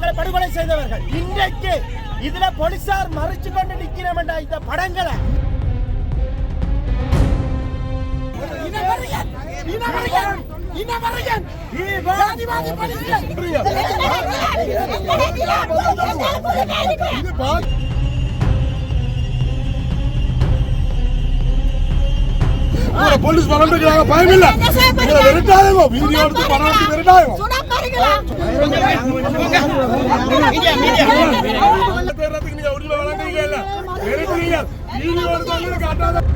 பொதுமக்களை படுகொலை செய்தவர்கள். இன்றைக்கு இதுல போலீசார் மறைச்சு கொண்டு நிக்கிறோம். இந்த படங்களை போலீஸ் பரவாயில்ல பயமில்ல விரட்டாயோ வீடியோ எடுத்து பரவாயில்ல விரட்டாயோ நீங்க உள்ள வளர்ந்தீங்க இல்ல விரட்டுறீங்க வீடியோ எடுத்து காட்டாத.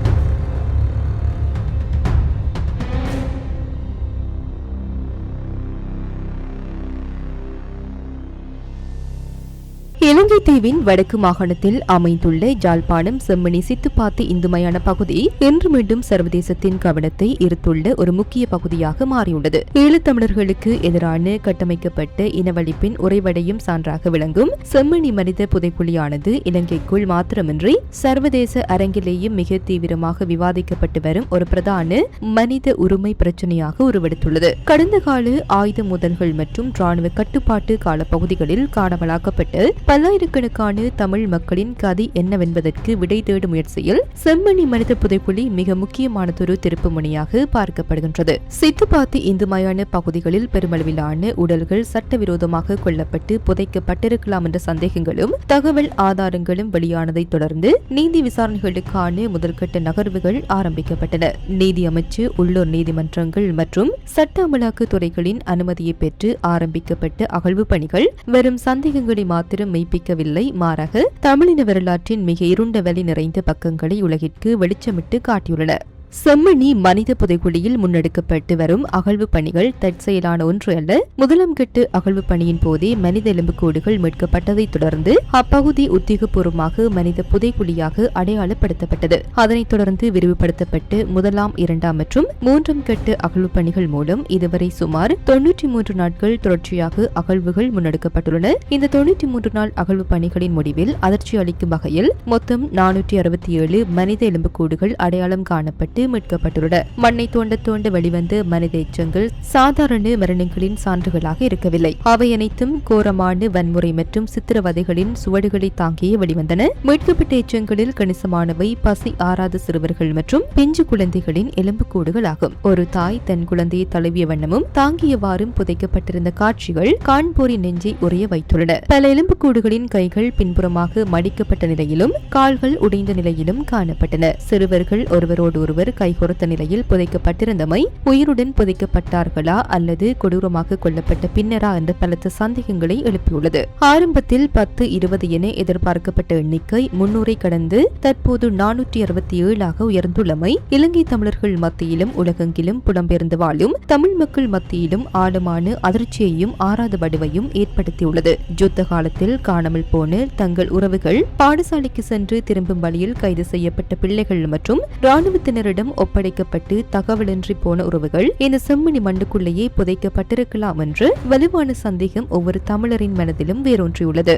இலங்கை தீவின் வடக்கு மாகாணத்தில் அமைந்துள்ள ஜாழ்ப்பாணம் செம்மணி சித்துப்பாத்து இந்துமயான பகுதி இன்று மீண்டும் சர்வதேசத்தின் கவனத்தை ஈர்த்துள்ள ஒரு முக்கிய பகுதியாக மாறியுள்ளது. ஈழத்தமிழர்களுக்கு எதிரான கட்டமைக்கப்பட்ட இனவழிப்பின் உறைவடையும் சான்றாக விளங்கும் செம்மணி மனித புதைக்குழியானது இலங்கைக்குள் மாத்திரமின்றி சர்வதேச அரங்கிலேயும் மிக தீவிரமாக விவாதிக்கப்பட்டு வரும் ஒரு பிரதான மனித உரிமை பிரச்சினையாக உருவெடுத்துள்ளது. கடந்த கால ஆயுத முதல்கள் மற்றும் ராணுவ கட்டுப்பாட்டு காலப்பகுதிகளில் காணாமலாக்கப்பட்டு பல்லாயிரக்கணக்கான தமிழ் மக்களின் கதை என்னவென்பதற்கு விடை தேடும் முயற்சியில் செம்மணி மனித புதைக்குழி மிக முக்கியமானதொரு திருப்பு முனையாக பார்க்கப்படுகின்றது. சித்துப்பாத்தி இந்துமயான பகுதிகளில் பெருமளவிலான உடல்கள் சட்டவிரோதமாக கொல்லப்பட்டு புதைக்கப்பட்டிருக்கலாம் என்ற சந்தேகங்களும் தகவல் ஆதாரங்களும் வெளியானதை தொடர்ந்து நீதி விசாரணைகளுக்கான முதல்கட்ட நகர்வுகள் ஆரம்பிக்கப்பட்டன. நீதி அமைச்சு, உள்ளூர் நீதிமன்றங்கள் மற்றும் சட்ட அமலாக்க துறைகளின் அனுமதியை பெற்று ஆரம்பிக்கப்பட்ட அகழ்வு பணிகள் வெறும் சந்தேகங்களை மாத்திரம் மெய்ப்பிக்கவில்லை, மாறாக தமிழின வரலாற்றின் மிக இருண்ட வலி நிறைந்த பக்கங்களை உலகிற்கு வெளிச்சமிட்டு காட்டியுள்ளன. செம்மணி மனித புதைக்குழியில் முன்னெடுக்கப்பட்டு வரும் அகழ்வு பணிகள் தற்செயலான ஒன்று அல்ல. முதலாம் கட்டு அகழ்வு பணியின் போதே மனித எலும்புக்கூடுகள் மீட்கப்பட்டதை தொடர்ந்து அப்பகுதி உத்தியோகபூர்வமாக மனித புதைக்குழியாக அடையாளப்படுத்தப்பட்டது. அதனைத் தொடர்ந்து விரிவுபடுத்தப்பட்டு முதலாம், இரண்டாம் மற்றும் மூன்றாம் கட்டு அகழ்வு பணிகள் மூலம் இதுவரை சுமார் 93 நாட்கள் தொடர்ச்சியாக அகழ்வுகள் முன்னெடுக்கப்பட்டுள்ளன. இந்த 93 நாள் அகழ்வு பணிகளின் முடிவில் அதிர்ச்சி அளிக்கும் வகையில் மொத்தம் 467 மனித எலும்புக்கூடுகள் அடையாளம் காணப்பட்டு மீட்கப்பட்டுள்ளன. மண்ணை தோண்ட தோண்ட வெளிவந்த மனித எச்சங்கள் சாதாரண மரணங்களின் சான்றுகளாக இருக்கவில்லை. அவை அனைத்தும் கோரமான வன்முறை மற்றும் சித்திரவதைகளின் சுவடுகளை தாங்கிய வெளிவந்தன. மீட்கப்பட்ட எச்சங்களில் கணிசமானவை பசி ஆறாத சிறுவர்கள் மற்றும் பிஞ்சு குழந்தைகளின் எலும்புக்கூடுகள் ஆகும். ஒரு தாய் தன் குழந்தையை தழுவிய வண்ணமும் தாங்கியவாறும் புதைக்கப்பட்டிருந்த காட்சிகள் காண்போரின் நெஞ்சை உறைய வைத்துள்ளன. பல எலும்புக்கூடுகளின் கைகள் பின்புறமாக மடிக்கப்பட்ட நிலையிலும் கால்கள் உடைந்த நிலையிலும் காணப்பட்டன. சிறுவர்கள் ஒருவரோடு ஒருவர் கைகொடுத்த நிலையில் புதைக்கப்பட்டிருந்தமை உயிருடன் புதைக்கப்பட்டார்களா அல்லது கொடூரமாக கொல்லப்பட்ட பின்னரா என்ற பலத்த சந்தேகங்களை எழுப்பியுள்ளது. ஆரம்பத்தில் 10-20 என எதிர்பார்க்கப்பட்ட எண்ணிக்கை 300 கடந்து தற்போது 467 உயர்ந்துள்ளமை இலங்கை தமிழர்கள் மத்தியிலும் உலகெங்கிலும் புலம்பெயர்ந்து வாழும் தமிழ் மக்கள் மத்தியிலும் ஆழமான அதிர்ச்சியையும் ஆறாத வடுவையும் ஏற்படுத்தியுள்ளது. யுத்த காலத்தில் காணாமல் போன தங்கள் உறவுகள், பாடசாலைக்கு சென்று திரும்பும் வழியில் கைது செய்யப்பட்ட பிள்ளைகள் மற்றும் ராணுவத்தினரிடம் ஒப்படைக்கப்பட்டு தகவலின்றி போன உறவுகள் இந்த செம்மணி மண்ணுக்குள்ளேயே புதைக்கப்பட்டிருக்கலாம் என்று வலுவான சந்தேகம் ஒவ்வொரு தமிழரின் மனதிலும் வேரூன்றியுள்ளது.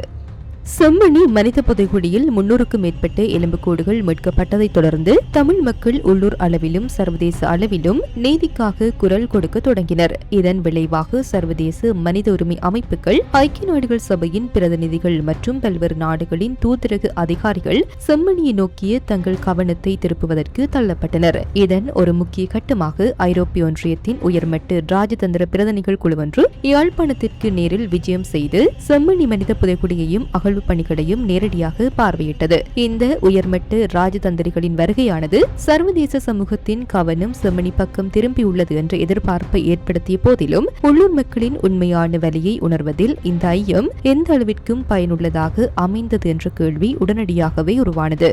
செம்மணி மனித புதைகுழியில் 300க்கும் மேற்பட்ட எலும்புக்கூடுகள் மீட்கப்பட்டதை தொடர்ந்து தமிழ் மக்கள் உள்ளூர் அளவிலும் சர்வதேச அளவிலும் நீதிக்காக குரல் கொடுக்க தொடங்கினர். இதன் விளைவாக சர்வதேச மனித உரிமை அமைப்புகள், ஐக்கிய நாடுகள் சபையின் பிரதிநிதிகள் மற்றும் பல்வேறு நாடுகளின் தூதரக அதிகாரிகள் செம்மணியை நோக்கிய தங்கள் கவனத்தை திருப்புவதற்கு தள்ளப்பட்டனர். இதன் ஒரு முக்கிய கட்டமாக ஐரோப்பிய ஒன்றியத்தின் உயர்மட்ட ராஜதந்திர பிரதிநிதிகள் குழுவொன்று யாழ்ப்பாணத்திற்கு நேரில் விஜயம் செய்து செம்மணி மனித புதைகுழியையும் பணிகளையும் நேரடியாக பார்வையிட்டது. இந்த உயர்மட்ட ராஜதந்திரிகளின் வருகையானது சர்வதேச சமூகத்தின் கவனம் செம்மணி பக்கம் திரும்பியுள்ளது என்ற எதிர்பார்ப்பை ஏற்படுத்திய போதிலும் உள்ளூர் மக்களின் உண்மையான வலியை உணர்வதில் இந்த ஐயம் எந்த அளவிற்கும் பயனுள்ளதாக அமைந்தது என்ற கேள்வி உடனடியாகவே உருவானது.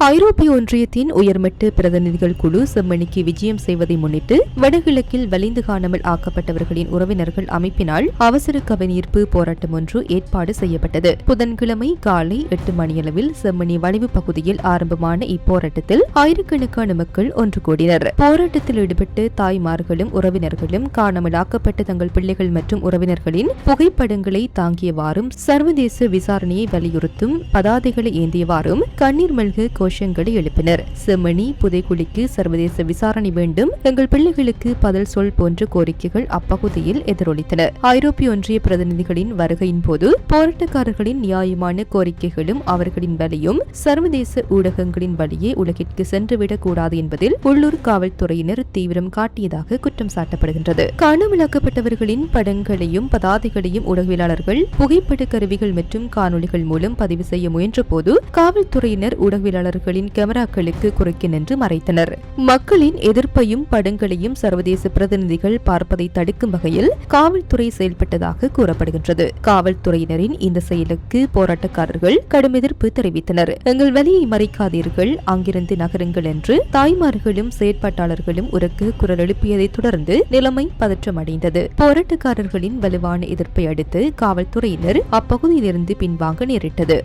ஐரோப்பிய ஒன்றியத்தின் உயர்மட்ட பிரதிநிதிகள் குழு செம்மணிக்கு விஜயம் செய்வதை முன்னிட்டு வடகிழக்கில் வலிந்து காணாமல் ஆக்கப்பட்டவர்களின் உறவினர்கள் அமைப்பினால் அவசர கவனீர்ப்பு போராட்டம் ஒன்று ஏற்பாடு செய்யப்பட்டது. புதன்கிழமை காலை 8 மணியளவில் செம்மணி வளைவு பகுதியில் ஆரம்பமான இப்போராட்டத்தில் ஆயிரக்கணக்கான மக்கள் ஒன்று கூடினர். போராட்டத்தில் ஈடுபட்ட தாய்மார்களும் உறவினர்களும் காணாமல் ஆக்கப்பட்ட தங்கள் பிள்ளைகள் மற்றும் உறவினர்களின் புகைப்படங்களை தாங்கியவாறும் சர்வதேச விசாரணையை வலியுறுத்தும் பதாதைகளை ஏந்தியவாறும் கண்ணீர் மல்க கோஷங்களை எழுப்பினர். செம்மணி புதைக்குழிக்கு சர்வதேச விசாரணை வேண்டும், எங்கள் பிள்ளைகளுக்கு பதில் சொல் போன்ற கோரிக்கைகள் அப்பகுதியில் எதிரொலித்தன. ஐரோப்பிய ஒன்றிய பிரதிநிதிகளின் வருகையின் போது போராட்டக்காரர்களின் நியாயமான கோரிக்கைகளும் அவர்களின் வழியும் சர்வதேச ஊடகங்களின் வழியே உலகிற்கு சென்றுவிடக் கூடாது என்பதில் உள்ளூர் காவல்துறையினர் தீவிரம் காட்டியதாக குற்றம் சாட்டப்படுகின்றது. காணாமலாக்கப்பட்டவர்களின் படங்களையும் பதாதைகளையும் ஊடகவியலாளர்கள் புகைப்பட கருவிகள் மற்றும் காணொலிகள் மூலம் பதிவு செய்ய முயன்ற போது காவல்துறையினர் ஊடகவியலாளர்களின் கேமராக்களுக்கு குறுக்கே நின்று மறைத்தனர். மக்களின் எதிர்ப்பையும் படங்களையும் சர்வதேச பிரதிநிதிகள் பார்ப்பதை தடுக்கும் வகையில் காவல்துறை செயல்பட்டதாக கூறப்படுகின்றது. காவல்துறையினரின் இந்த செயலுக்கு போராட்டக்காரர்கள் கடும் எதிர்ப்பு தெரிவித்தனர். எங்கள் வலியை மறைக்காதீர்கள், அங்கிருந்து நகருங்கள் என்று தாய்மார்களும் செயற்பாட்டாளர்களும் உரக்கு குரல் எழுப்பியதை தொடர்ந்து நிலைமை பதற்றமடைந்தது. போராட்டக்காரர்களின் வலுவான எதிர்ப்பை அடுத்து காவல்துறையினர் அப்பகுதியிலிருந்து பின்வாங்க நேரிட்டது.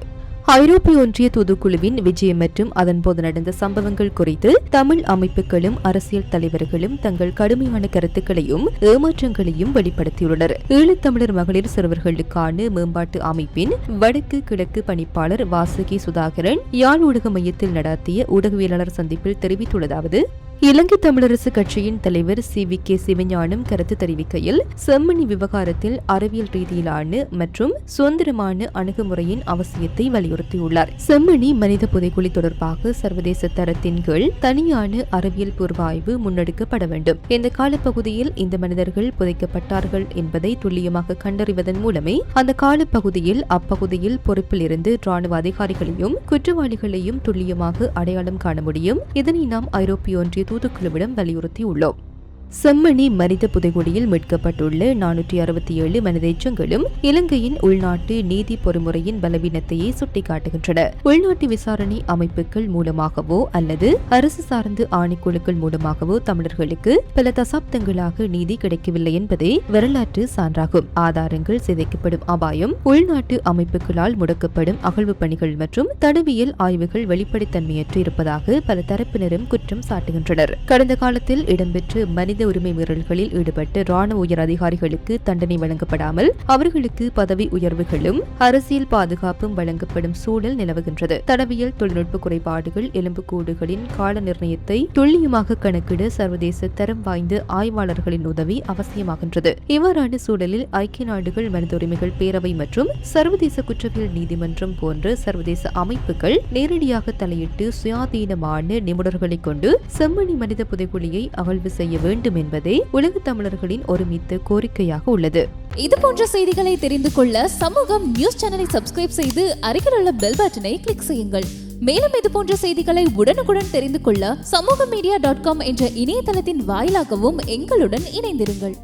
ஐரோப்பிய ஒன்றிய தூதுக்குழுவின் விஜயம் மற்றும் அதன்போது நடந்த சம்பவங்கள் குறித்து தமிழ் அமைப்புகளும் அரசியல் தலைவர்களும் தங்கள் கடுமையான கருத்துக்களையும் ஏமாற்றங்களையும் வெளிப்படுத்தியுள்ளனர். ஈழத்தமிழர் மகளிர் சிறுவர்களுக்கான மேம்பாட்டு அமைப்பின் வடக்கு கிழக்கு பணிப்பாளர் வாசுகி சுதாகரன் யாழ் ஊடக மையத்தில் நடத்திய ஊடகவியலாளர் சந்திப்பில் தெரிவித்துள்ளதாவது: இலங்கை தமிழரசு கட்சியின் தலைவர் CVK சிவஞானம் கருத்து தெரிவிக்கையில், செம்மணி விவகாரத்தில் அறிவியல் ரீதியிலான மற்றும் சுதந்திரமான அணுகுமுறையின் அவசியத்தை வலியுறுத்தியுள்ளார். செம்மணி மனித புதைக்குழி தொடர்பாக சர்வதேச தரத்தின் கீழ் தனியான அறிவியல் பூர்வ ஆய்வு முன்னெடுக்கப்பட வேண்டும். இந்த காலப்பகுதியில் இந்த மனிதர்கள் புதைக்கப்பட்டார்கள் என்பதை துல்லியமாக கண்டறிவதன் மூலமே அந்த காலப்பகுதியில் அப்பகுதியில் பொறுப்பில் இருந்து ராணுவ அதிகாரிகளையும் குற்றவாளிகளையும் துல்லியமாக அடையாளம் காண முடியும். இதனை நாம் ஐரோப்பிய ஒன்றிய தூதுக்குழுவிடம் வலியுறுத்தியுள்ளோம். செம்மணி மனித புதைகுழியில் மீட்கப்பட்டுள்ள 467 மனித எச்சங்களும் இலங்கையின் உள்நாட்டு நீதி பொறிமுறையின் பலவீனத்தையே சுட்டிக்காட்டுகின்றன. உள்நாட்டு விசாரணை அமைப்புகள் மூலமாகவோ அல்லது அரசு சார்ந்த ஆணைக்குழுக்கள் மூலமாகவோ தமிழர்களுக்கு பல தசாப்தங்களாக நீதி கிடைக்கவில்லை என்பதே வரலாற்று சான்றாகும். ஆதாரங்கள் சிதைக்கப்படும் அபாயம், உள்நாட்டு அமைப்புகளால் முடக்கப்படும் அகழ்வு பணிகள் மற்றும் தடவியல் ஆய்வுகள் வெளிப்படைத்தன்மையற்று இருப்பதாக பல தரப்பினரும் குற்றம் சாட்டுகின்றனர். கடந்த காலத்தில் இடம்பெற்ற மனித உரிமை மீறல்களில் ஈடுபட்ட ராணுவ உயர் அதிகாரிகளுக்கு தண்டனை வழங்கப்படாமல் அவர்களுக்கு பதவி உயர்வுகளும் அரசியல் பாதுகாப்பும் வழங்கப்படும் சூழல் நிலவுகின்றது. தடவியல் தொழில்நுட்ப குறைபாடுகள், எலும்புக்கூடுகளின் கால நிர்ணயத்தை துல்லியமாக கணக்கிட சர்வதேச தரம் வாய்ந்த ஆய்வாளர்களின் உதவி அவசியமாகின்றது. இவ்வாறான சூழலில் ஐக்கிய நாடுகள் மனித உரிமைகள் பேரவை மற்றும் சர்வதேச குற்றவியல் நீதிமன்றம் போன்ற சர்வதேச அமைப்புகள் நேரடியாக தலையிட்டு சுயாதீனமான நிபுணர்களை கொண்டு செம்மணி மனித புதைகுழியை அகழ்வு செய்ய வேண்டும் என்பதே உலக தமிழர்களின் ஒருமித்த கோரிக்கையாக உள்ளது. இது போன்ற செய்திகளை தெரிந்து கொள்ள சமூகம் நியூஸ் சேனலை சப்ஸ்கிரைப் செய்து அருகில் உள்ள பெல் பட்டனை கிளிக் செய்யுங்கள். மேலும் இது போன்ற செய்திகளை உடனுக்குடன் தெரிந்து கொள்ள சமூகமீடியா.com என்ற இணையதளத்தின் வாயிலாகவும் எங்களுடன் இணைந்திருங்கள்.